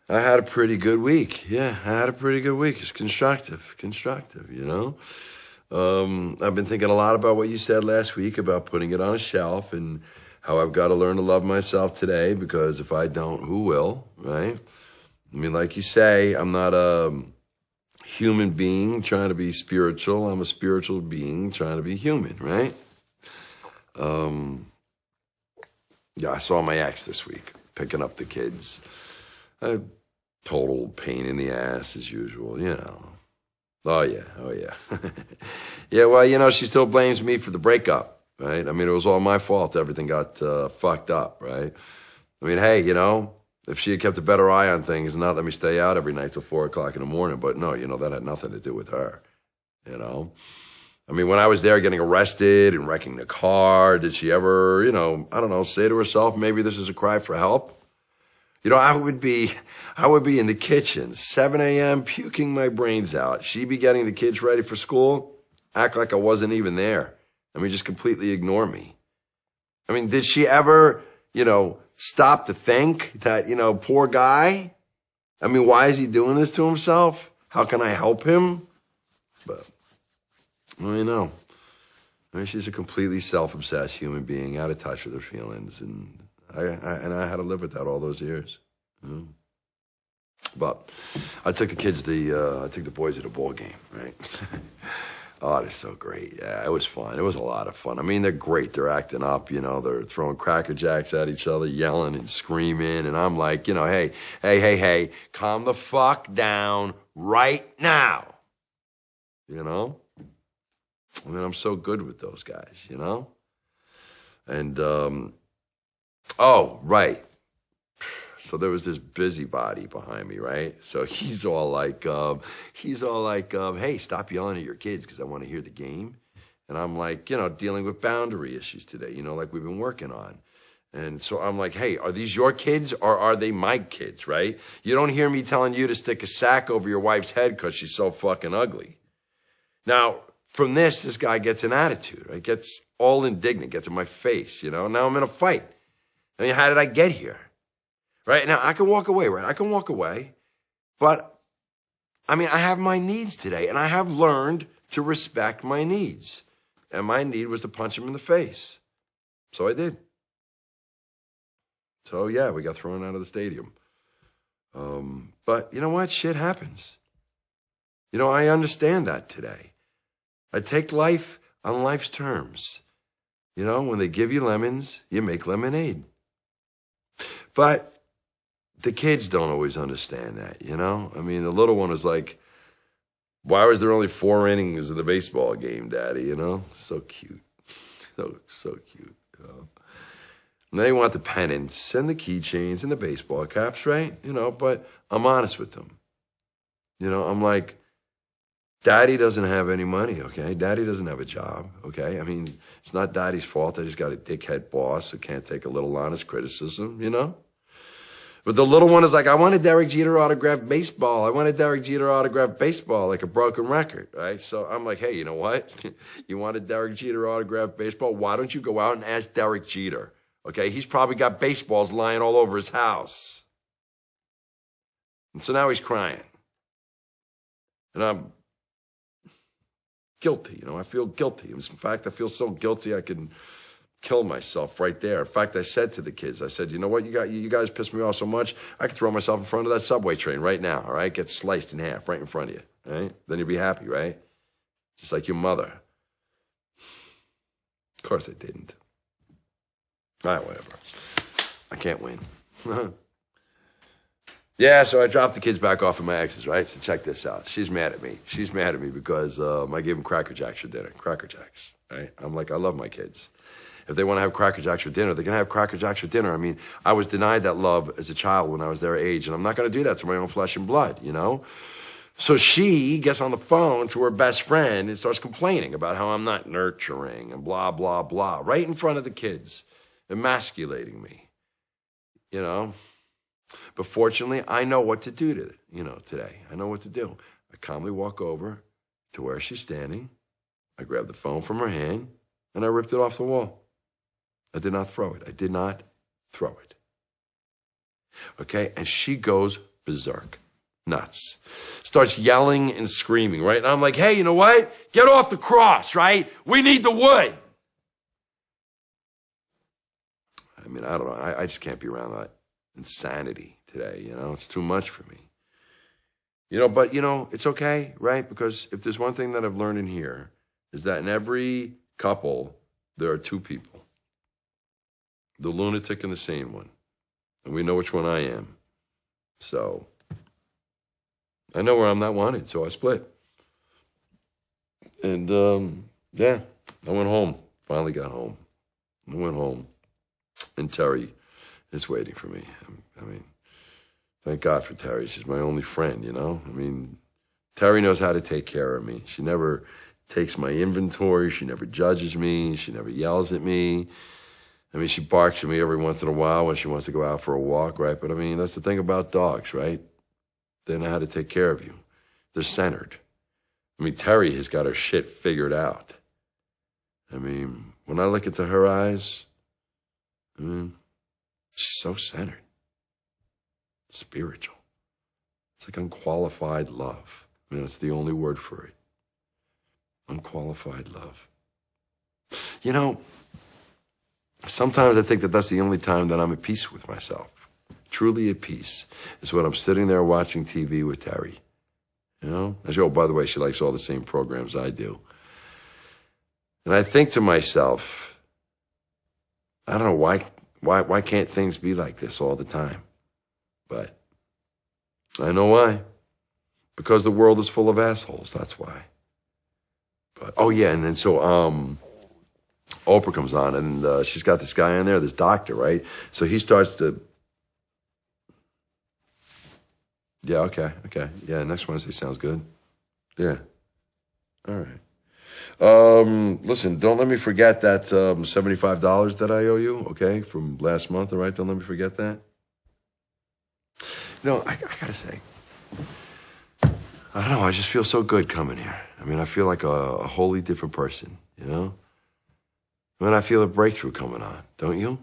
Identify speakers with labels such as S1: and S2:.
S1: I had a pretty good week. Yeah, I had a pretty good week. It's constructive, you know? I've been thinking a lot about what you said last week about putting it on a shelf and how I've got to learn to love myself today, because if I don't, who will, right? I mean, like you say, I'm not a human being trying to be spiritual. I'm a spiritual being trying to be human, right? Yeah, I saw my ex this week, picking up the kids. A total pain in the ass as usual, you know. Oh, yeah. Yeah, well, you know, she still blames me for the breakup, right? I mean, it was all my fault. Everything got fucked up, right? I mean, hey, you know, if she had kept a better eye on things and not let me stay out every night till 4 o'clock in the morning, but no, you know, that had nothing to do with her, you know? I mean, when I was there getting arrested and wrecking the car, did she ever, you know, I don't know, say to herself, maybe this is a cry for help? You know, I would be in the kitchen, 7 a.m., puking my brains out. She'd be getting the kids ready for school, act like I wasn't even there. I mean, just completely ignore me. I mean, did she ever, you know, stop to think that, you know, poor guy? I mean, why is he doing this to himself? How can I help him? But, well, you know, I mean, she's a completely self-obsessed human being, out of touch with her feelings, and I had to live with that all those years. Mm. But I took the boys to the ball game, right? Oh, they're so great. Yeah, it was fun. It was a lot of fun. I mean, they're great. They're acting up, you know, they're throwing Cracker Jacks at each other, yelling and screaming. And I'm like, you know, hey, calm the fuck down right now. You know? I mean, I'm so good with those guys, you know? And, oh, right. So there was this busybody behind me, right? So he's all like, hey, stop yelling at your kids because I want to hear the game. And I'm like, you know, dealing with boundary issues today, you know, like we've been working on. And so I'm like, hey, are these your kids or are they my kids, right? You don't hear me telling you to stick a sack over your wife's head because she's so fucking ugly. Now, from this guy gets an attitude, right? Gets all indignant, gets in my face, you know? Now I'm in a fight. I mean, how did I get here? Right? Now, I can walk away, right? I can walk away. But, I mean, I have my needs today, and I have learned to respect my needs. And my need was to punch him in the face. So I did. So, yeah, we got thrown out of the stadium. But you know what? Shit happens. You know, I understand that today. I take life on life's terms. You know, when they give you lemons, you make lemonade. But the kids don't always understand that, you know? I mean, the little one is like, why was there only 4 innings in the baseball game, Daddy, you know? So cute. So cute, you know? And they want the pennants and the keychains and the baseball caps, right? You know, but I'm honest with them. You know, I'm like, Daddy doesn't have any money, okay? Daddy doesn't have a job, okay? I mean, it's not Daddy's fault. I just got a dickhead boss who can't take a little honest criticism, you know? But the little one is like, I want a Derek Jeter autographed baseball. I want a Derek Jeter autographed baseball, like a broken record, right? So I'm like, hey, you know what? You want a Derek Jeter autographed baseball? Why don't you go out and ask Derek Jeter? Okay, he's probably got baseballs lying all over his house. And so now he's crying. And I'm guilty, you know, I feel guilty. In fact, I feel so guilty I can kill myself right there. In fact, I said to the kids, I said, you know what, you guys piss me off so much, I could throw myself in front of that subway train right now, all right? Get sliced in half right in front of you, all right? Then you'll be happy, right? Just like your mother. Of course I didn't. All right, whatever. I can't win. Yeah, so I dropped the kids back off at my ex's, right? So check this out. She's mad at me. She's mad at me because I gave them Cracker Jacks for dinner. Cracker Jacks, right? I'm like, I love my kids. If they want to have Cracker Jacks for dinner, they're going to have Cracker Jacks for dinner. I mean, I was denied that love as a child when I was their age, and I'm not going to do that to my own flesh and blood, you know? So she gets on the phone to her best friend and starts complaining about how I'm not nurturing and blah, blah, blah, right in front of the kids, emasculating me, you know? But fortunately, I know what to do today. I know what to do. I calmly walk over to where she's standing. I grab the phone from her hand, and I ripped it off the wall. I did not throw it. Okay? And she goes berserk. Nuts. Starts yelling and screaming, right? And I'm like, hey, you know what? Get off the cross, right? We need the wood. I mean, I don't know. I just can't be around that insanity today, you know? It's too much for me. You know, but, you know, it's okay, right? Because if there's one thing that I've learned in here is that in every couple, there are two people. The lunatic and the sane one. And we know which one I am. So, I know where I'm not wanted, so I split. And, yeah, I went home. Finally got home. I went home. And Terry is waiting for me. I mean, thank God for Terry. She's my only friend, you know? I mean, Terry knows how to take care of me. She never takes my inventory. She never judges me. She never yells at me. I mean, she barks at me every once in a while when she wants to go out for a walk, right? But, I mean, that's the thing about dogs, right? They know how to take care of you. They're centered. I mean, Terry has got her shit figured out. I mean, when I look into her eyes, I mean, she's so centered. Spiritual. It's like unqualified love. I mean, that's the only word for it. Unqualified love. You know, sometimes I think that that's the only time that I'm at peace with myself. Truly at peace. Is when I'm sitting there watching TV with Terry. You know? Oh, by the way, she likes all the same programs I do. And I think to myself, I don't know, why can't things be like this all the time? But I know why. Because the world is full of assholes, that's why. But, oh yeah, and then so, Oprah comes on, and she's got this guy in there, this doctor, right? So he starts to, yeah, okay. Yeah, next Wednesday sounds good. Yeah. All right. Listen, don't let me forget that $75 that I owe you, okay, from last month, all right? Don't let me forget that. You know, I gotta say, I don't know, I just feel so good coming here. I mean, I feel like a wholly different person, you know? I mean, I feel a breakthrough coming on, don't you?